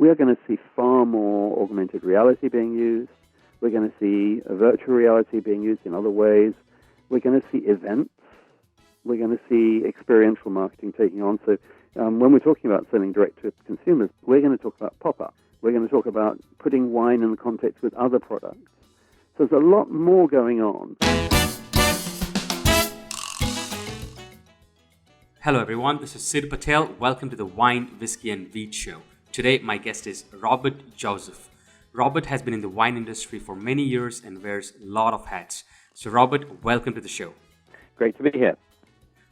we are going to see far more augmented reality being used. We're going to see virtual reality being used in other ways. We're going to see events. We're going to see experiential marketing taking on. So when we're talking about selling direct to consumers, we're going to talk about pop-up. We're going to talk about putting wine in the context with other products. So there's a lot more going on. Hello everyone, this is Sid Patel. Welcome to the Wine, Whiskey and Wheat Show. Today my guest is Robert Joseph. Robert has been in the wine industry for many years and wears a lot of hats. So Robert, welcome to the show. Great to be here.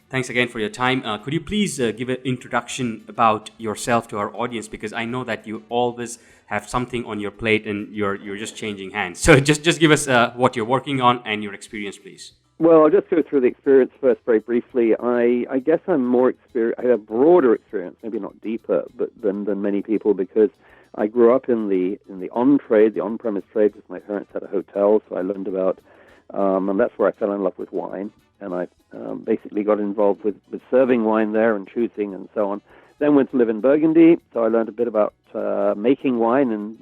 Thanks again for your time. Could you please give an introduction about yourself to our audience, because I know that you always have something on your plate and you're just changing hands. So just give us what you're working on and your experience, please. Well, I'll just go through the experience first very briefly. I guess I'm more experienced. I have broader experience, maybe not deeper, but than many people, because I grew up in the on-trade, the on-premise trade, because my parents had a hotel, so I learned about, and that's where I fell in love with wine. And I basically got involved with serving wine there and choosing and so on. Then went to live in Burgundy, so I learned a bit about making wine and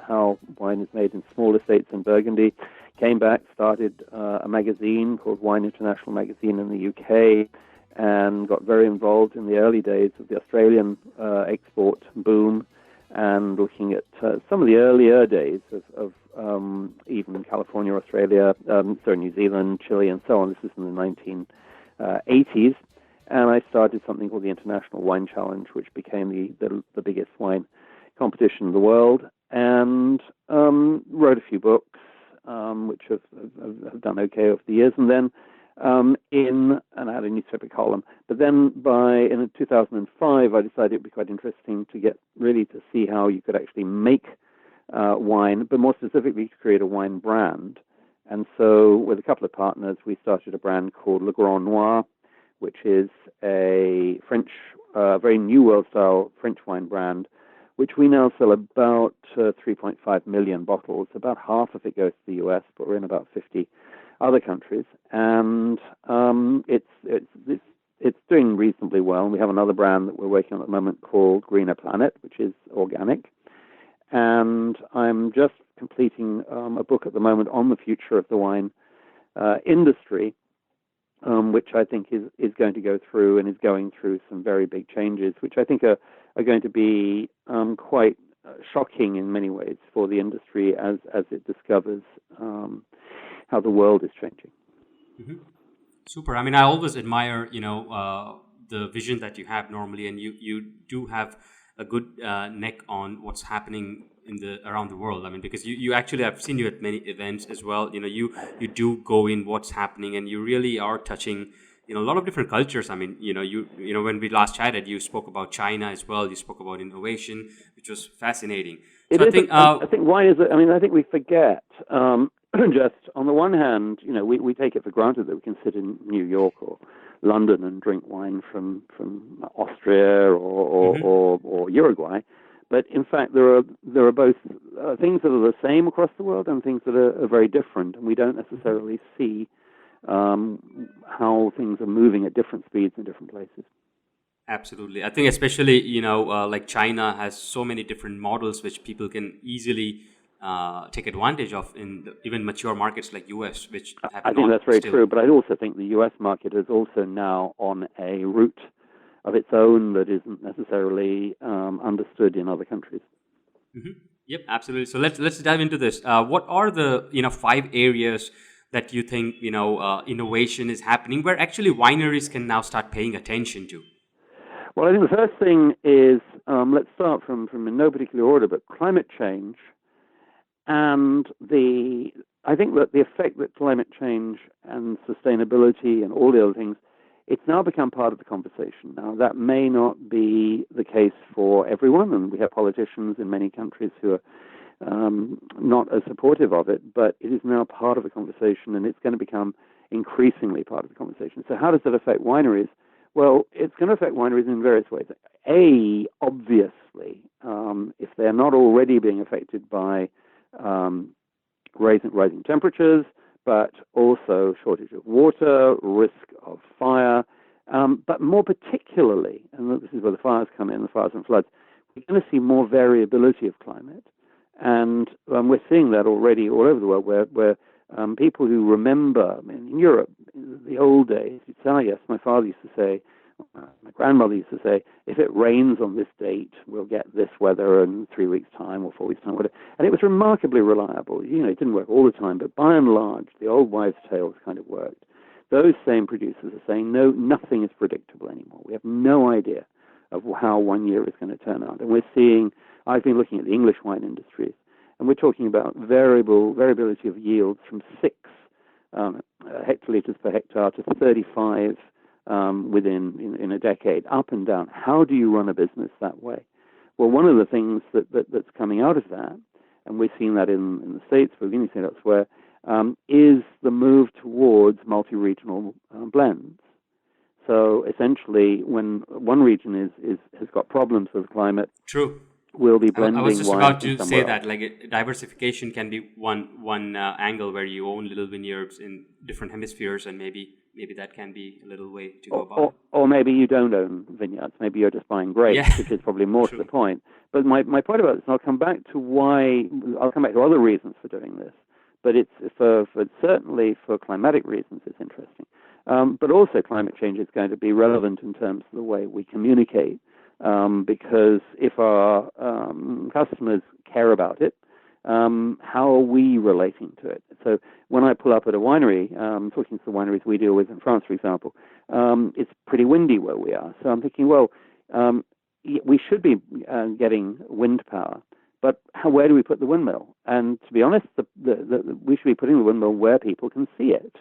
how wine is made in small estates in Burgundy. Came back, started a magazine called Wine International Magazine in the UK, and got very involved in the early days of the Australian export boom, and looking at some of the earlier days of even California, Australia, New Zealand, Chile, and so on. This is in the 1980s. And I started something called the International Wine Challenge, which became the biggest wine competition in the world, and wrote a few books, which have done okay over the years. And then and I had a newspaper column. But then in 2005, I decided it would be quite interesting to get really to see how you could actually make wine, but more specifically to create a wine brand. And so with a couple of partners, we started a brand called Le Grand Noir, which is a French, very New World style French wine brand, which we now sell about 3.5 million bottles. About half of it goes to the US, but we're in about 50 other countries. And it's doing reasonably well. And we have another brand that we're working on at the moment called Greener Planet, which is organic. And I'm just completing a book at the moment on the future of the wine industry, which I think is going to go through and is going through some very big changes, which I think are going to be quite shocking in many ways for the industry as it discovers how the world is changing. Mm-hmm. Super. I mean, I always admire, the vision that you have normally, and you do have a good neck on what's happening around the world. I mean, because you actually, I've seen you at many events as well. You do go in what's happening, and you really are touching a lot of different cultures. I mean, when we last chatted, you spoke about China as well. You spoke about innovation, which was fascinating. I think wine is. I think we forget. Just on the one hand, we take it for granted that we can sit in New York or London and drink wine from Austria or Uruguay. But in fact, there are both things that are the same across the world and things that are very different, and we don't necessarily see how things are moving at different speeds in different places. Absolutely. I think especially, like China has so many different models which people can easily take advantage of in even mature markets like US, which I think that's very true. But I also think the US market is also now on a route of its own that isn't necessarily understood in other countries. Mm-hmm. Yep, absolutely. So let's dive into this. What are the 5 areas that you think innovation is happening where actually wineries can now start paying attention to? Well, I think the first thing is let's start from in no particular order, but climate change. And I think that the effect that climate change and sustainability and all the other things, it's now become part of the conversation. Now, that may not be the case for everyone, and we have politicians in many countries who are not as supportive of it, but it is now part of the conversation, and it's going to become increasingly part of the conversation. So how does that affect wineries? Well, it's going to affect wineries in various ways. Obviously, if they're not already being affected by rising temperatures, but also shortage of water, risk of fire, but more particularly, and this is where the fires come in, the fires and floods, going to see more variability of climate. And we're seeing that already all over the world, where people who remember, in Europe, the old days, you'd say, oh, yes, my father used to say, my grandmother used to say, if it rains on this date, we'll get this weather in 3 weeks' time or 4 weeks' time, whatever. And it was remarkably reliable. It didn't work all the time, but by and large, the old wives' tales kind of worked. Those same producers are saying, no, nothing is predictable anymore. We have no idea of how 1 year is going to turn out. And we're seeing, I've been looking at the English wine industries, and we're talking about variability of yields from 6 hectoliters per hectare to 35 in a decade, up and down. How do you run a business that way? Well, one of the things that's coming out of that, and we've seen that in the States, we've seen it elsewhere, is the move towards multi-regional blends. So essentially, when one region has got problems with climate, true, we'll be blending. I was just about to say else. that, like, diversification can be one angle where you own little vineyards in different hemispheres, and maybe that can be a little way to go about it. Or maybe you don't own vineyards. Maybe you're just buying grapes, which is probably more to the point. But my point about this, and I'll come back to other reasons for doing this, but it's for certainly for climatic reasons, it's interesting. But also climate change is going to be relevant in terms of the way we communicate, because if our customers care about it, how are we relating to it? So when I pull up at a winery, talking to the wineries we deal with in France, for example, it's pretty windy where we are. So I'm thinking, well, we should be getting wind power, but where do we put the windmill? And to be honest, we should be putting the windmill where people can see it.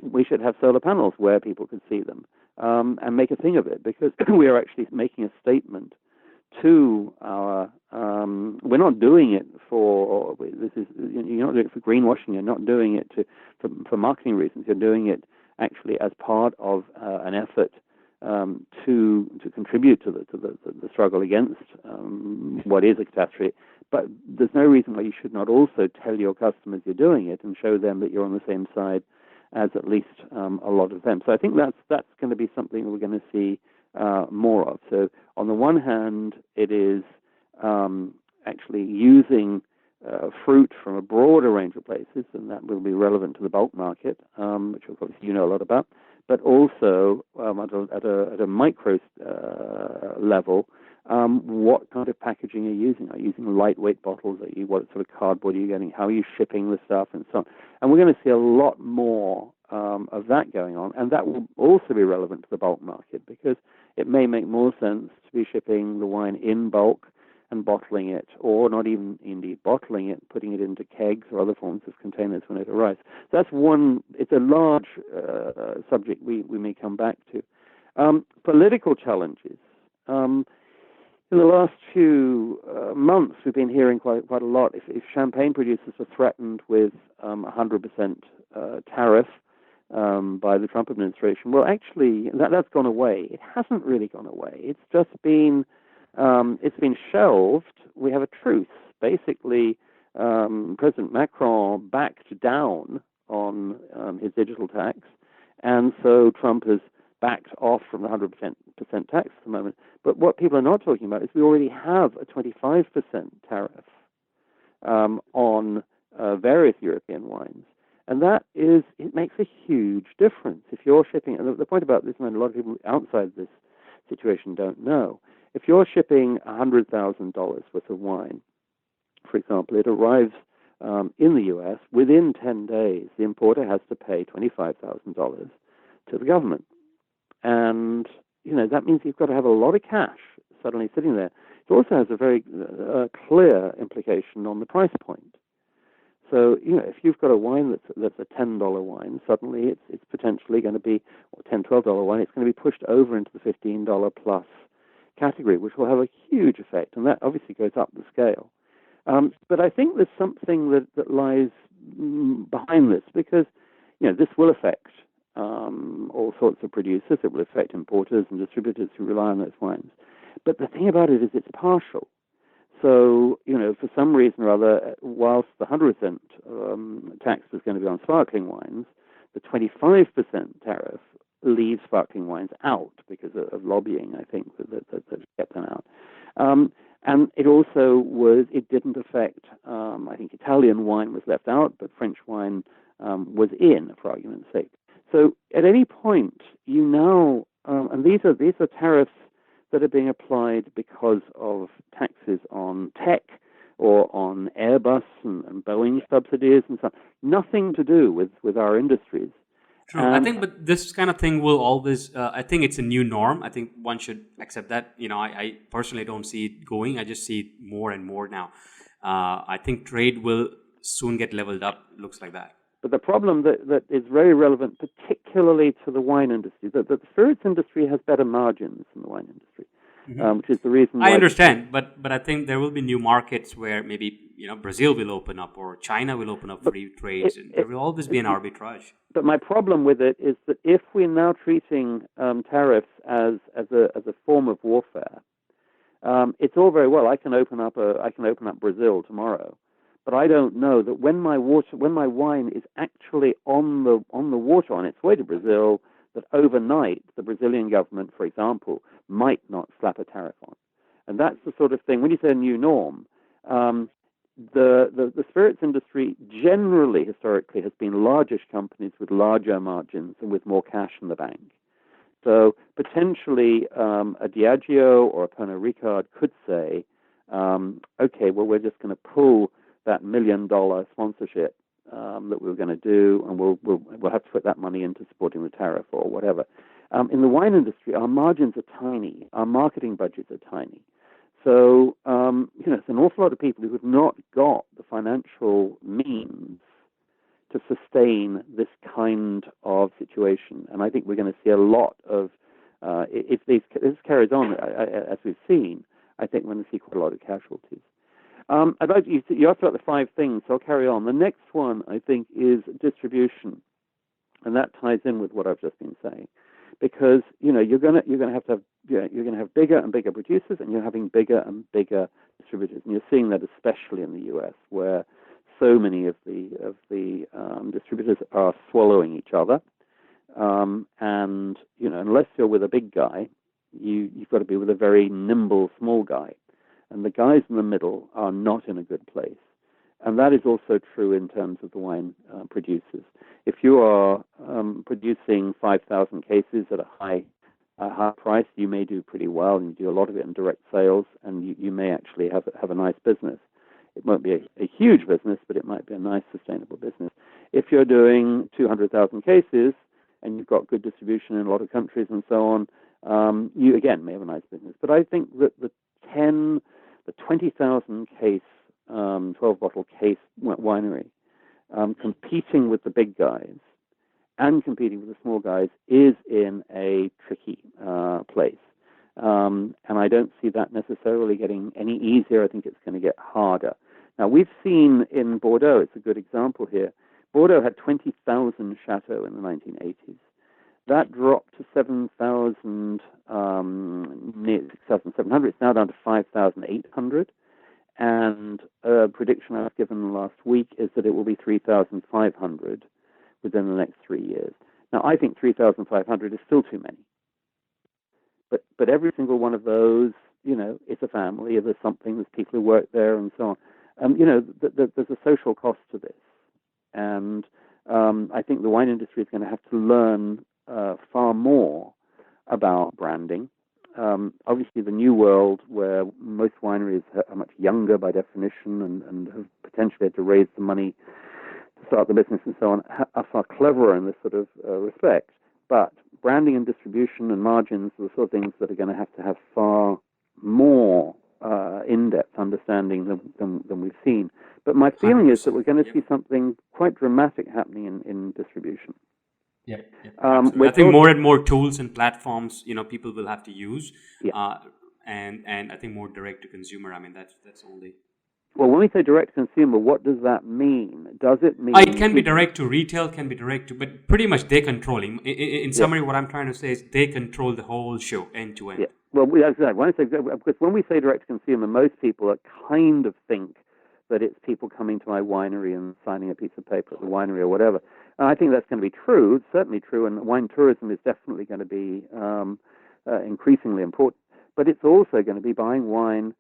We should have solar panels where people can see them, and make a thing of it, because we are actually making a statement to our. We're not doing it for you're not doing it for greenwashing. You're not doing it for marketing reasons. You're doing it actually as part of an effort to contribute to the struggle against what is a catastrophe. But there's no reason why you should not also tell your customers you're doing it and show them that you're on the same side as at least a lot of them. So I think that's going to be something we're going to see more of. So on the one hand, it is actually using fruit from a broader range of places, and that will be relevant to the bulk market, which obviously you know a lot about, but also at a micro level, what kind of packaging are you using? Are you using lightweight bottles? What sort of cardboard are you getting? How are you shipping the stuff, and so on? And we're going to see a lot more of that going on, and that will also be relevant to the bulk market, because it may make more sense to be shipping the wine in bulk and bottling it, or not even indeed bottling it, putting it into kegs or other forms of containers when it arrives. So that's one. It's a large subject we may come back to. Political challenges. In the last few months, we've been hearing quite a lot. If champagne producers are threatened with 100% tariff by the Trump administration, well, actually, that's gone away. It hasn't really gone away. It's just been shelved. We have a truce. Basically, President Macron backed down on his digital tax, and so Trump has backed off from the 100% tax at the moment. But what people are not talking about is we already have a 25% tariff on various European wines. And it makes a huge difference. If you're shipping, and the point about this, and a lot of people outside this situation don't know, if you're shipping $100,000 worth of wine, for example, it arrives in the U.S., within 10 days, the importer has to pay $25,000 to the government. And, that means you've got to have a lot of cash suddenly sitting there. It also has a very clear implication on the price point. So, if you've got a wine that's a $10 wine, suddenly it's potentially going to be, or $10, $12 wine, it's going to be pushed over into the $15 plus category, which will have a huge effect, and that obviously goes up the scale. But I think there's something that lies behind this, because, this will affect all sorts of producers. It will affect importers and distributors who rely on those wines. But the thing about it is it's partial. So, for some reason or other, whilst the 100% tax is going to be on sparkling wines, the 25% tariff leaves sparkling wines out because of lobbying, I think, that kept them out. And it also it didn't affect, I think Italian wine was left out, but French wine was in, for argument's sake. So at any point, you now, and these are tariffs that are being applied because of taxes on tech or on Airbus and Boeing subsidies and so on. Nothing to do with our industries. True. I think, but this kind of thing will always, I think it's a new norm. I think one should accept that. I personally don't see it going. I just see it more and more now. I think trade will soon get leveled up. Looks like that. But the problem that is very relevant, particularly to the wine industry, that the spirits industry has better margins than the wine industry, which is the reason why... I understand, but I think there will be new markets where maybe Brazil will open up or China will open up free trades, and there will always be an arbitrage. But my problem with it is that if we're now treating tariffs as a form of warfare, it's all very well. I can open up Brazil tomorrow, but I don't know that when my wine is actually on the water on its way to Brazil, that overnight the Brazilian government, for example, might not slap a tariff on. And that's the sort of thing. When you say a new norm, the spirits industry generally, historically, has been largish companies with larger margins and with more cash in the bank. So potentially a Diageo or a Pernod Ricard could say, okay, well, we're just going to pull that $1 million sponsorship that we were going to do, and we'll have to put that money into supporting the tariff or whatever. In the wine industry, our margins are tiny. Our marketing budgets are tiny. So, it's an awful lot of people who have not got the financial means to sustain this kind of situation. And I think we're going to see a lot of, if this carries on, as we've seen, I think we're going to see quite a lot of casualties. I'd like you asked about the 5 things, so I'll carry on. The next one, I think, is distribution. And that ties in with what I've just been saying. Because, you're going to have bigger and bigger producers, and you're having bigger and bigger distributors. And you're seeing that especially in the US, where so many of the distributors are swallowing each other. And, unless you're with a big guy, you've got to be with a very nimble small guy. And the guys in the middle are not in a good place. And that is also true in terms of the wine producers. If you are producing 5,000 cases at a high price, you may do pretty well, and you do a lot of it in direct sales, and you may actually have a nice business. It won't be a huge business, but it might be a nice, sustainable business. If you're doing 200,000 cases, and you've got good distribution in a lot of countries and so on, you, again, may have a nice business. But I think that the 20,000 case 12-bottle case winery, competing with the big guys and competing with the small guys is in a tricky place. And I don't see that necessarily getting any easier. I think it's going to get harder. Now, we've seen in Bordeaux, it's a good example here, Bordeaux had 20,000 chateaux in the 1980s. That dropped to 7,000, near 6,700. It's now down to 5,800. And a prediction I've given last week is that it will be 3,500 within the next 3 years. Now, I think 3,500 is still too many. But every single one of those, it's a family. There's something. There's people who work there and so on. There's a social cost to this. And I think the wine industry is going to have to learn far more about branding. Obviously, the new world, where most wineries are much younger by definition and have potentially had to raise the money to start the business and so on, are far cleverer in this sort of respect. But branding and distribution and margins are the sort of things that are going to have far more in-depth understanding than we've seen. But my feeling is that we're going to see something quite dramatic happening in distribution. Yeah, I think more and more tools and platforms, people will have to use, and I think more direct to consumer. I mean, that's only. Well, when we say direct to consumer, what does that mean? Does it mean it can be direct to retail, can be direct to, but pretty much they control. In summary, what I'm trying to say is they control the whole show end to end. Yeah. Well, because when we say direct to consumer, most people kind of think that it's people coming to my winery and signing a piece of paper at the winery or whatever. And I think that's going to be true. It's certainly true, and wine tourism is definitely going to be increasingly important. but it's also going to be buying wine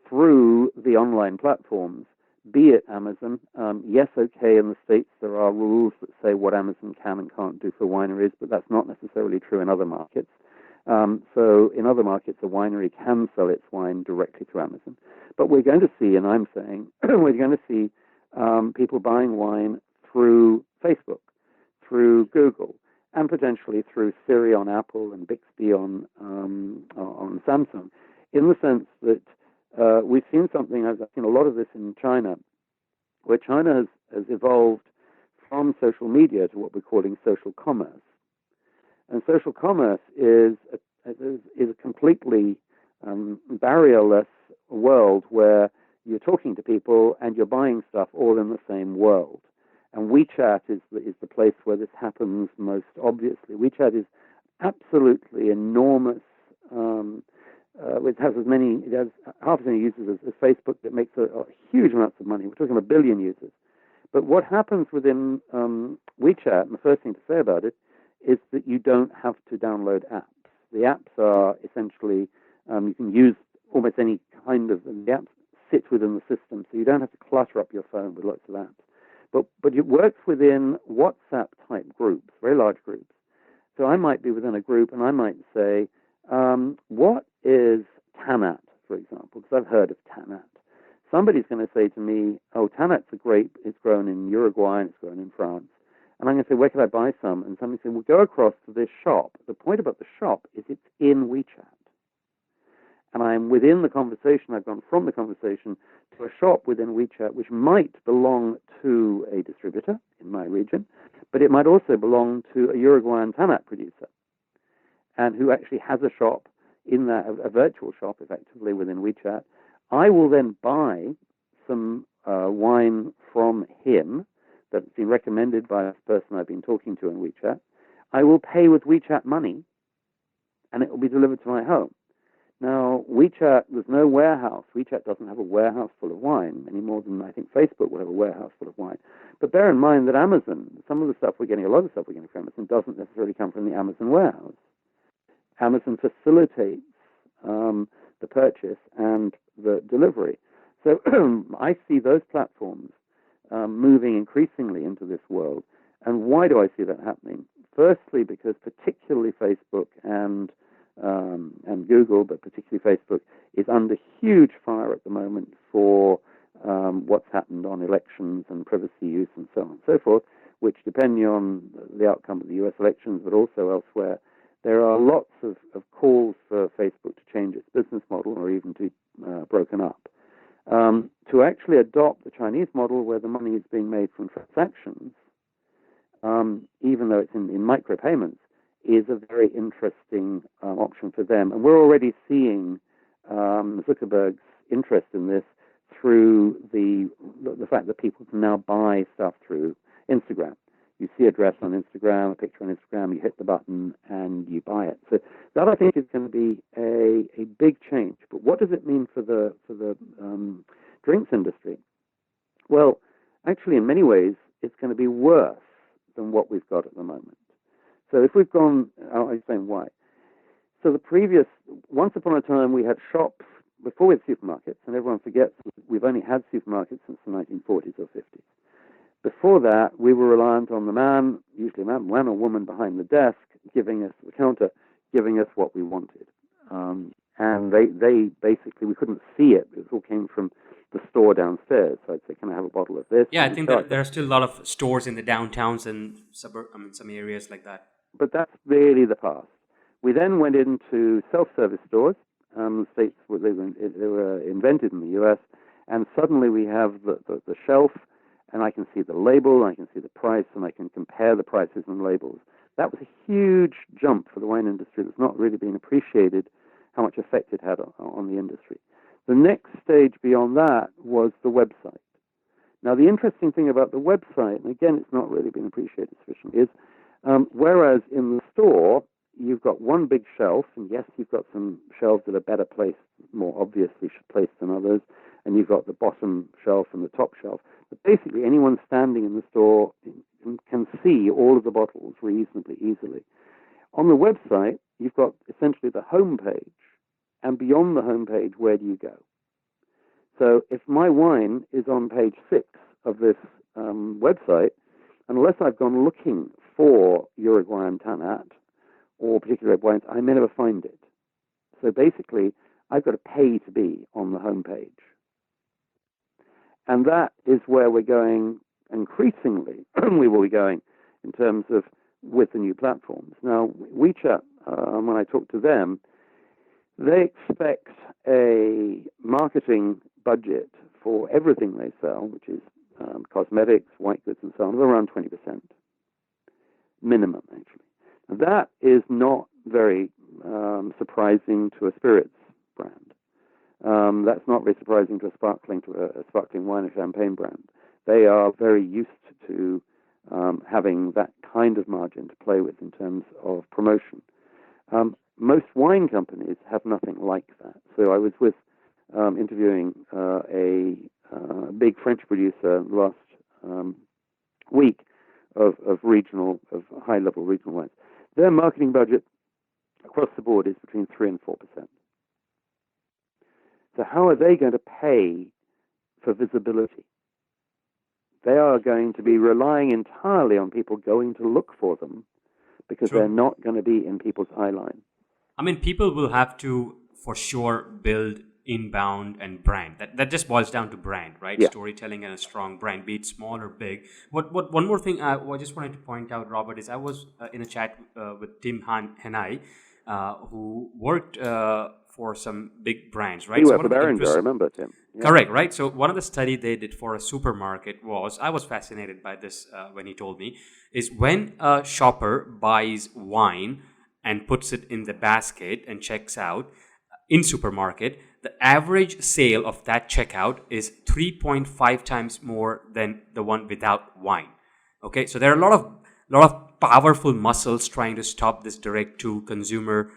through the online platforms, be it Amazon. Yes, okay, in the States there are rules that say what Amazon can and can't do for wineries, but that's not necessarily true in other markets. So in other markets, a winery can sell its wine directly through Amazon. But we're going to see, and I'm saying, we're going to see people buying wine through Facebook, through Google, and potentially through Siri on Apple and Bixby on Samsung, in the sense that we've seen something, I've seen a lot of this in China, where China has evolved from social media to what we're calling social commerce. And social commerce is a completely barrierless world where you're talking to people and you're buying stuff all in the same world. And WeChat is the place where this happens most obviously. WeChat is absolutely enormous. It has half as many users as Facebook. That makes a huge amounts of money. We're talking about 1 billion users. But what happens within WeChat, and the first thing to say about it, is that you don't have to download apps. The apps are essentially, you can use almost any kind of, the apps sit within the system, so you don't have to clutter up your phone with lots of apps. But it works within WhatsApp-type groups, very large groups. So I might be within a group, and I might say, what is Tanat, for example, because I've heard of Tanat. Somebody's going to say to me, oh, Tanat's a grape. It's grown in Uruguay, and it's grown in France. And I'm going to say, where can I buy some? And somebody said, well, go across to this shop. The point about the shop is it's in WeChat. And I'm within the conversation. I've gone from the conversation to a shop within WeChat, which might belong to a distributor in my region, but it might also belong to a Uruguayan Tanat producer, and who actually has a shop in that, a virtual shop, effectively, within WeChat. I will then buy some wine from him that's been recommended by this person I've been talking to in WeChat. I will pay with WeChat money, and it will be delivered to my home. Now, WeChat, there's no warehouse. WeChat doesn't have a warehouse full of wine any more than I think Facebook will have a warehouse full of wine. But bear in mind that Amazon, a lot of the stuff we're getting from Amazon doesn't necessarily come from the Amazon warehouse. Amazon facilitates the purchase and the delivery. So I see those platforms moving increasingly into this world. And why do I see that happening? Firstly, because particularly Facebook and Google, but particularly Facebook, is under huge fire at the moment for what's happened on elections and privacy use and so on and so forth, which, depending on the outcome of the US elections, but also elsewhere, there are lots of calls for Facebook to change its business model or even to be broken up. To actually adopt the Chinese model where the money is being made from transactions, even though it's in micropayments, is a very interesting option for them. And we're already seeing Zuckerberg's interest in this through the fact that people can now buy stuff through Instagram. You see a dress on Instagram, a picture on Instagram, you hit the button and you buy it. So that, I think, is going to be a big change. But what does it mean for the drinks industry? Well, actually, in many ways, it's going to be worse than what we've got at the moment. So if we've gone, I'll explain why. So once upon a time, we had shops before we had supermarkets, and everyone forgets we've only had supermarkets since the 1940s or 50s. Before that, we were reliant on the man, usually a man or woman behind the desk, giving us the counter, giving us what we wanted. And they basically, we couldn't see it. It all came from the store downstairs. So I'd say, can I have a bottle of this? Yeah, I think that there are still a lot of stores in the downtowns and some areas like that. But that's really the past. We then went into self-service stores. The States, they were invented in the US, and suddenly we have the shelf, and I can see the label, I can see the price, and I can compare the prices and labels. That was a huge jump for the wine industry that's not really been appreciated how much effect it had on the industry. The next stage beyond that was the website. Now, the interesting thing about the website, and again, it's not really been appreciated sufficiently, is whereas in the store, you've got one big shelf, and yes, you've got some shelves that are better placed, more obviously placed than others, and you've got the bottom shelf and the top shelf. But basically, anyone standing in the store can see all of the bottles reasonably easily. On the website, you've got essentially the home page, And beyond the homepage, where do you go? So if my wine is on page 6 of this website, unless I've gone looking for Uruguayan Tanat or particular red wines, I may never find it. So basically, I've got to pay to be on the homepage. And that is where we're going increasingly, we will be going in terms of with the new platforms. Now, WeChat, when I talk to them, they expect a marketing budget for everything they sell, which is cosmetics, white goods, and so on, of around 20%. Minimum, actually. Now, that is not very surprising to a spirits brand. That's not very surprising to a sparkling wine or champagne brand. They are very used to having that kind of margin to play with in terms of promotion. Most wine companies have nothing like that. So I was interviewing a big French producer last week of high-level regional wines. Their marketing budget across the board is between 3 and 4%. So how are they going to pay for visibility? They are going to be relying entirely on people going to look for them because They're not going to be in people's eye line. I mean, people will have to, for sure, build inbound and brand. That just boils down to brand, right? Yeah. Storytelling and a strong brand, be it small or big. One more thing I just wanted to point out, Robert, is I was in a chat with Tim Hanai, who worked for some big brands, right? He worked for Beverage, I remember, Tim. Yeah. Correct, right? So one of the study they did for a supermarket I was fascinated by this when he told me, is when a shopper buys wine and puts it in the basket and checks out in supermarket, the average sale of that checkout is 3.5 times more than the one without wine. Okay, so there are a lot of powerful muscles trying to stop this direct to consumer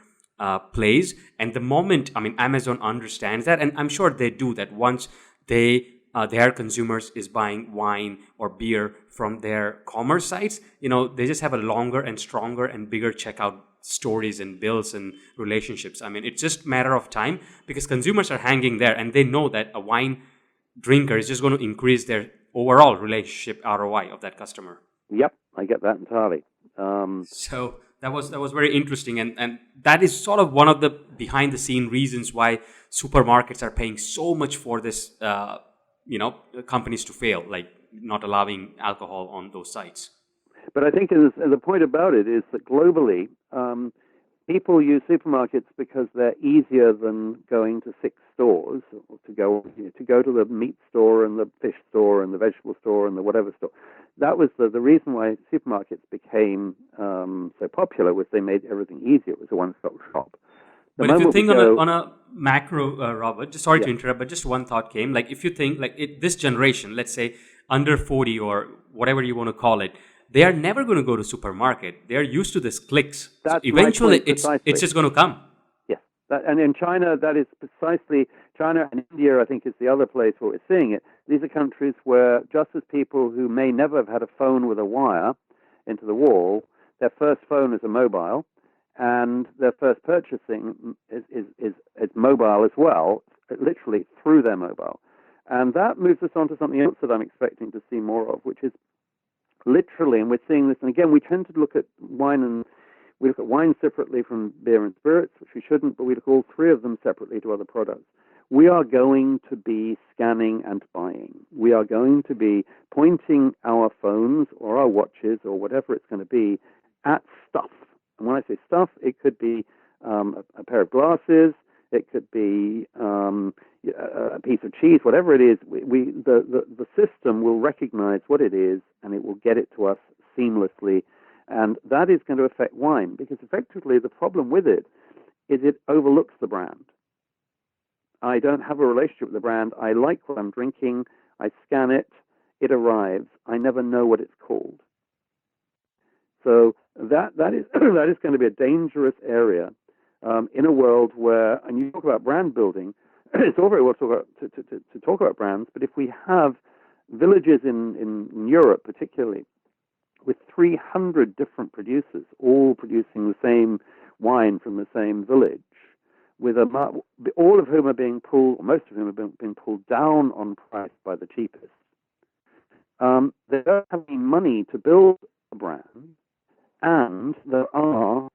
plays. And the moment, Amazon understands that, and I'm sure they do that once their consumers is buying wine or beer from their commerce sites, they just have a longer and stronger and bigger checkout stories and bills and relationships. It's just a matter of time because consumers are hanging there and they know that a wine drinker is just going to increase their overall relationship ROI of that customer. Yep, I get that entirely. So that was very interesting, and that is sort of one of the behind the scene reasons why supermarkets are paying so much for this companies to fail, like not allowing alcohol on those sites. But I think the point about it is that globally, people use supermarkets because they're easier than going to 6 stores, or to go to the meat store and the fish store and the vegetable store and the whatever store. That was the reason why supermarkets became so popular, was they made everything easier. It was a one-stop shop. But if you think on a macro, Robert, just sorry to interrupt, but just one thought came. Like if you think this generation, let's say under 40 or whatever you want to call it, they are never going to go to supermarket. They are used to this clicks. So eventually, it's just going to come. Yes, and in China, that is precisely China, and India, I think, is the other place where we're seeing it. These are countries where just as people who may never have had a phone with a wire into the wall, their first phone is a mobile, and their first purchasing is mobile as well, literally through their mobile. And that moves us on to something else that I'm expecting to see more of, which is literally, and we're seeing this, and again, we tend to look at wine separately from beer and spirits, which we shouldn't, but we look at all three of them separately to other products. We are going to be scanning and buying. We are going to be pointing our phones or our watches or whatever it's going to be at stuff. And when I say stuff, it could be a pair of glasses, it could be a piece of cheese, whatever it is. The system will recognize what it is and it will get it to us seamlessly. And that is going to affect wine, because effectively the problem with it is it overlooks the brand. I don't have a relationship with the brand. I like what I'm drinking. I scan it. It arrives. I never know what it's called. So that is that is going to be a dangerous area in a world where, and you talk about brand building, it's all very well to talk about brands, but if we have villages in Europe particularly with 300 different producers all producing the same wine from the same village, with all of whom are being pulled, or most of whom are being pulled down on price by the cheapest. They don't have any money to build a brand, and there are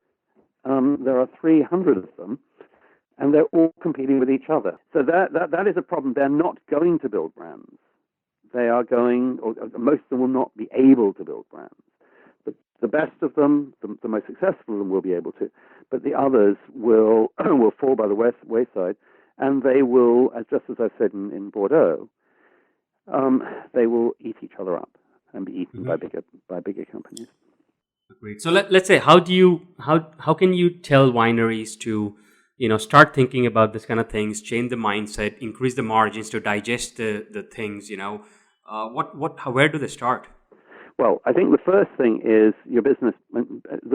300 of them, and they're all competing with each other. So that is a problem. They're not going to build brands. They are going, or most of them will not be able to build brands. The best of them, the most successful of them, will be able to, but the others will fall by the wayside, and they will, just as I said in Bordeaux, they will eat each other up and be eaten by bigger companies. Great. So let's say, how can you tell wineries to start thinking about this kind of things, change the mindset, increase the margins to digest the things? Where do they start? Well, I think the first thing is the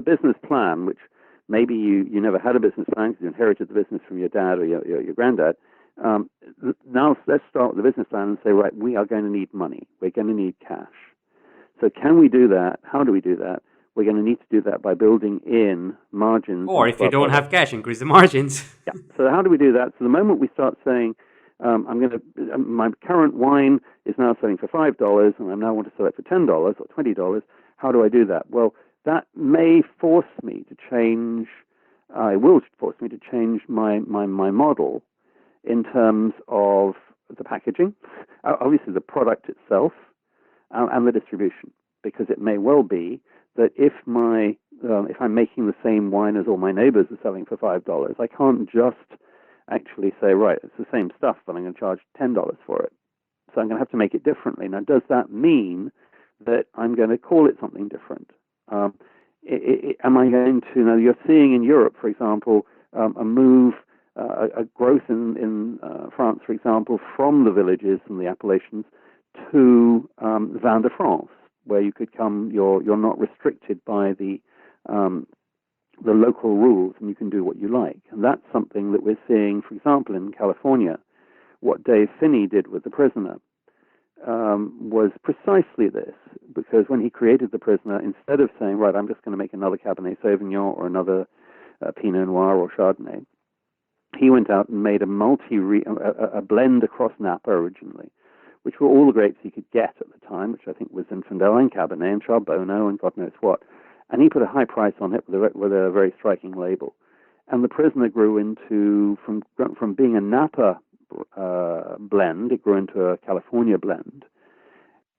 business plan, which maybe you never had a business plan because you inherited the business from your dad or your granddad. Now let's start with the business plan and say, right, we are going to need money. We're going to need cash. So can we do that? How do we do that? We're going to need to do that by building in margins. Or if you don't have cash, increase the margins. Yeah. So how do we do that? So the moment we start saying, my current wine is now selling for $5, and I now want to sell it for $10 or $20. How do I do that? Well, that may force me to change. It will force me to change my model in terms of the packaging, obviously the product itself, and the distribution, because it may well be that if I'm making the same wine as all my neighbors are selling for $5, I can't just actually say, right, it's the same stuff, but I'm going to charge $10 for it. So I'm going to have to make it differently. Now, does that mean that I'm going to call it something different? Am I going to, now you're seeing in Europe, for example, a move, a growth in France, for example, from the villages and the appellations to Vin de France, where you could come, you're not restricted by the local rules, and you can do what you like. And that's something that we're seeing, for example, in California. What Dave Finney did with The Prisoner was precisely this, because when he created The Prisoner, instead of saying, right, I'm just going to make another Cabernet Sauvignon or another Pinot Noir or Chardonnay, he went out and made a blend across Napa originally, which were all the grapes he could get at the time, which I think was Zinfandel and Cabernet and Charbonneau and God knows what. And he put a high price on it with a very striking label. And The Prisoner grew into, from being a Napa blend, it grew into a California blend.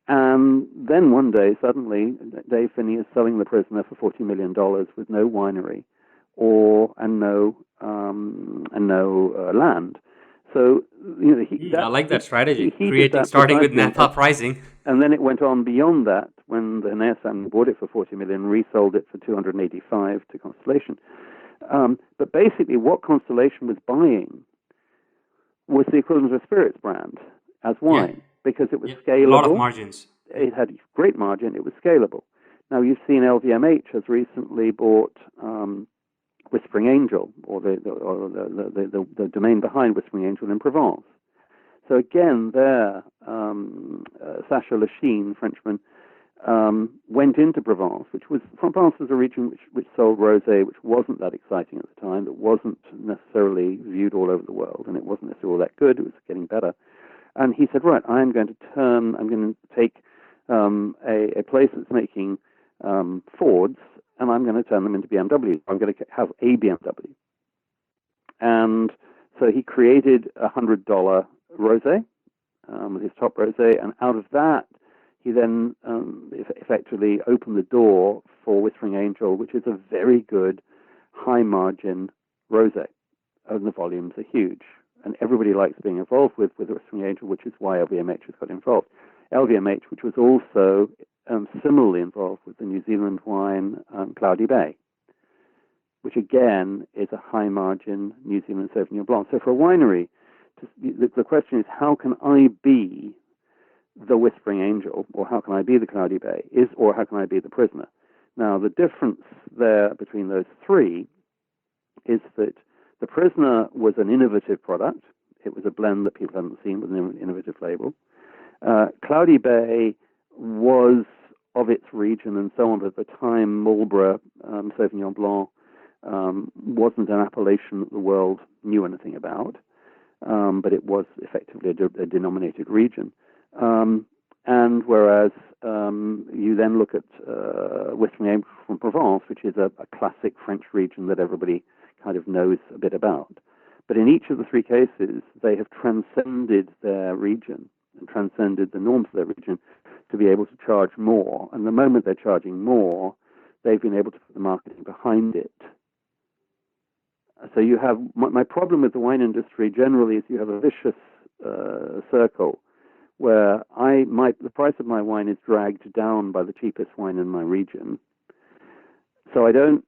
And then one day, suddenly, Dave Finney is selling The Prisoner for $40 million with no winery and no land. So, I like that strategy. Starting with Napa pricing. And then it went on beyond that when the Neas family bought it for $40 million, resold it for $285 to Constellation. But basically, what Constellation was buying was the equivalent of a spirits brand as wine, because it was scalable. A lot of margins. It had great margin. It was scalable. Now, you've seen LVMH has recently bought Whispering Angel, or the domain behind Whispering Angel in Provence. So again, there, Sacha Lachine, Frenchman, went into Provence, Provence was a region which sold rosé, which wasn't that exciting at the time, that wasn't necessarily viewed all over the world, and it wasn't necessarily all that good. It was getting better. And he said, right, I'm going to take a place that's making Fords, and I'm going to turn them into BMW. I'm going to have a BMW. And so he created a $100 rosé, with his top rosé, and out of that, he then effectively opened the door for Whispering Angel, which is a very good, high-margin rosé, and the volumes are huge. And everybody likes being involved with Whispering Angel, which is why LVMH has got involved. LVMH, which was also similarly involved with the New Zealand wine Cloudy Bay, which again is a high-margin New Zealand Sauvignon Blanc. So for a winery, the question is, how can I be the Whispering Angel, or how can I be the Cloudy Bay, or how can I be the Prisoner? Now, the difference there between those three is that the Prisoner was an innovative product. It was a blend that people hadn't seen with an innovative label. Cloudy Bay was of its region and so on, but at the time, Marlborough Sauvignon Blanc wasn't an appellation that the world knew anything about, but it was effectively a denominated region. And whereas you then look at Whistling Aix-en-Provence, which is a classic French region that everybody kind of knows a bit about. But in each of the three cases, they have transcended their region and transcended the norms of their region to be able to charge more. And the moment they're charging more, they've been able to put the marketing behind it. So you have, my problem with the wine industry generally is you have a vicious circle where the price of my wine is dragged down by the cheapest wine in my region. So I'm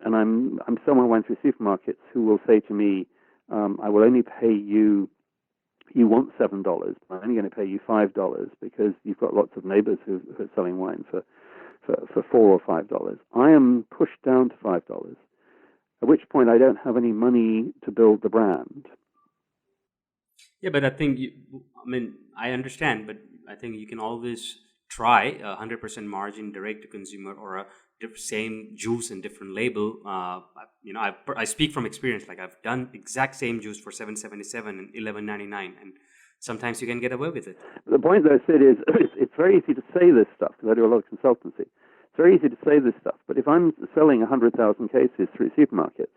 selling my wine through supermarkets who will say to me, I will only pay you want $7, but I'm only going to pay you $5 because you've got lots of neighbors who are selling wine for $4 or $5. I am pushed down to $5, at which point I don't have any money to build the brand. Yeah, but I think, I understand, but I think you can always try 100% margin direct to consumer or a same juice and different label. I speak from experience. Like I've done exact same juice for $7.77 and $11.99, and sometimes you can get away with it. The point, though, Sid, is it's very easy to say this stuff because I do a lot of consultancy. It's very easy to say this stuff, but if I'm selling 100,000 cases through supermarkets,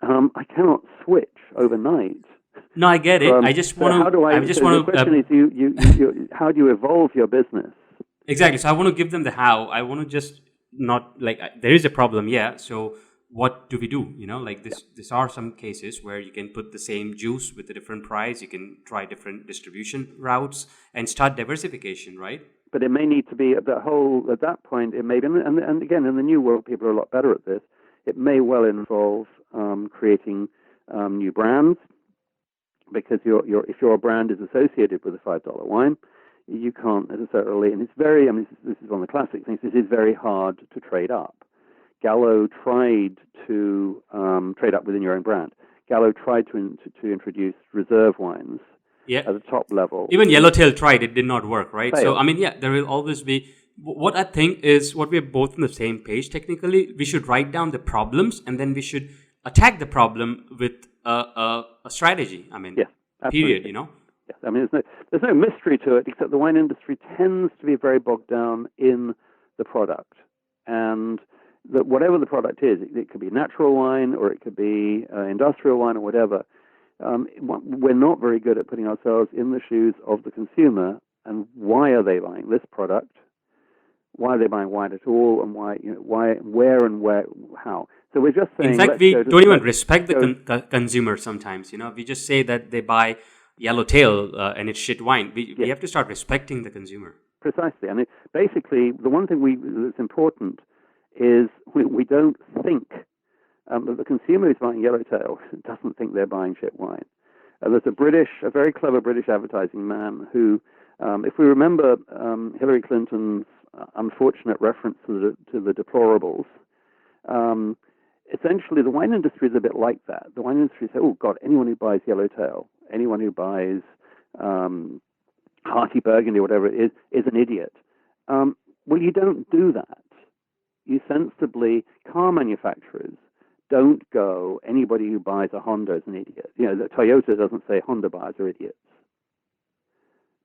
I cannot switch overnight. No, I get it. I just want to. The question is, how do you evolve your business? Exactly. So I want to give them the how. I want to just not there is a problem. Yeah. So what do we do? These are some cases where you can put the same juice with a different price. You can try different distribution routes and start diversification, right? But it may need to be at that point. It may be, and again, in the new world, people are a lot better at this. It may well involve creating new brands. Because if your brand is associated with a $5 wine, you can't necessarily, and it's very, this is one of the classic things, this is very hard to trade up. Gallo tried to trade up within your own brand. Gallo tried to introduce reserve wines at the top level. Even Yellowtail tried, it did not work, right? Failed. So, there will always be, what I think is, what we're both on the same page technically, we should write down the problems and then we should attack the problem with a strategy. Yes, period. Yes, there's no mystery to it, except the wine industry tends to be very bogged down in the product, and that whatever the product is, it could be natural wine or it could be industrial wine or whatever. We're not very good at putting ourselves in the shoes of the consumer, and why are they buying this product? Why are they buying wine at all, and why, where, how? So we're just saying. In fact, we don't even respect the consumer sometimes. We just say that they buy Yellowtail and it's shit wine. We have to start respecting the consumer. Precisely. Basically, the one thing that's important is we don't think that the consumer who's buying Yellowtail doesn't think they're buying shit wine. There's a very clever British advertising man who, if we remember Hillary Clinton's unfortunate reference to the deplorables, essentially the wine industry is a bit like that. The wine industry says, oh God, anyone who buys Yellowtail, anyone who buys Hearty Burgundy, whatever it is an idiot. Well, you don't do that. You sensibly, car manufacturers don't go, anybody who buys a Honda is an idiot. The Toyota doesn't say Honda buyers are idiots.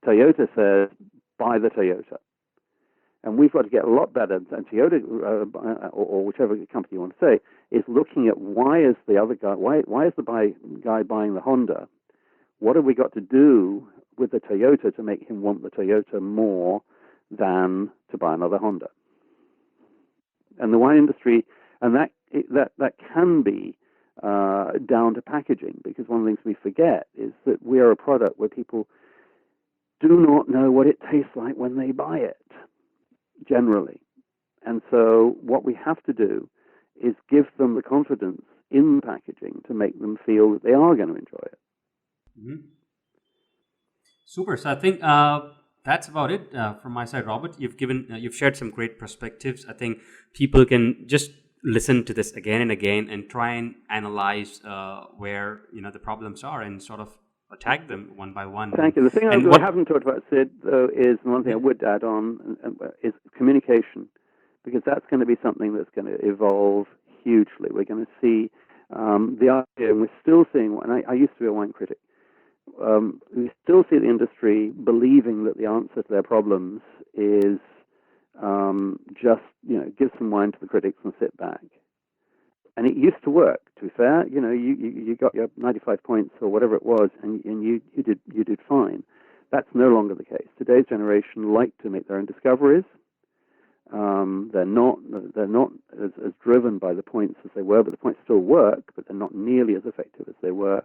Toyota says, buy the Toyota. And we've got to get a lot better. And Toyota, or whichever company you want to say, is looking at why is the other guy, why is the guy buying the Honda? What have we got to do with the Toyota to make him want the Toyota more than to buy another Honda? And the wine industry, and that can be down to packaging, because one of the things we forget is that we are a product where people do not know what it tastes like when they buy it, generally. And so what we have to do is give them the confidence in packaging to make them feel that they are going to enjoy it. Mm-hmm. Super. So I think that's about it from my side, Robert. You've shared some great perspectives. I think people can just listen to this again and again and try and analyze where the problems are and sort of attack them one by one. Thank you. The thing I haven't talked about, Sid, though, is one thing I would add on is communication, because that's going to be something that's going to evolve hugely. We're going to see the idea, and we're still seeing, and I used to be a wine critic, we still see the industry believing that the answer to their problems is just, give some wine to the critics and sit back. And it used to work, to be fair. You got your 95 points or whatever it was, and you did fine. That's no longer the case. Today's generation like to make their own discoveries. They're not as driven by the points as they were, but the points still work, but they're not nearly as effective as they were.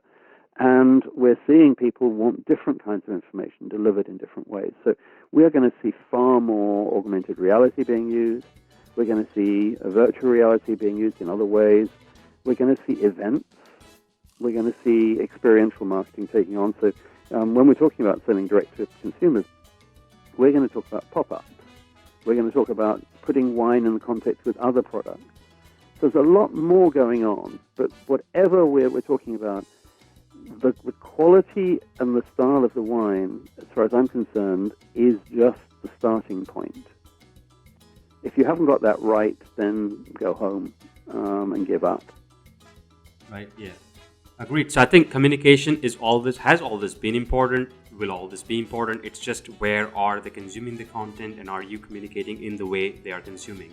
And we're seeing people want different kinds of information delivered in different ways. So we are going to see far more augmented reality being used. We're going to see virtual reality being used in other ways. We're going to see events. We're going to see experiential marketing taking on. So when we're talking about selling direct to consumers, we're going to talk about pop-ups. We're going to talk about putting wine in the context with other products. So there's a lot more going on. But whatever we're talking about, the quality and the style of the wine, as far as I'm concerned, is just the starting point. If you haven't got that right, then go home and give up. Right, yeah. Agreed. So I think communication has always been important, will always be important. It's just where are they consuming the content and are you communicating in the way they are consuming?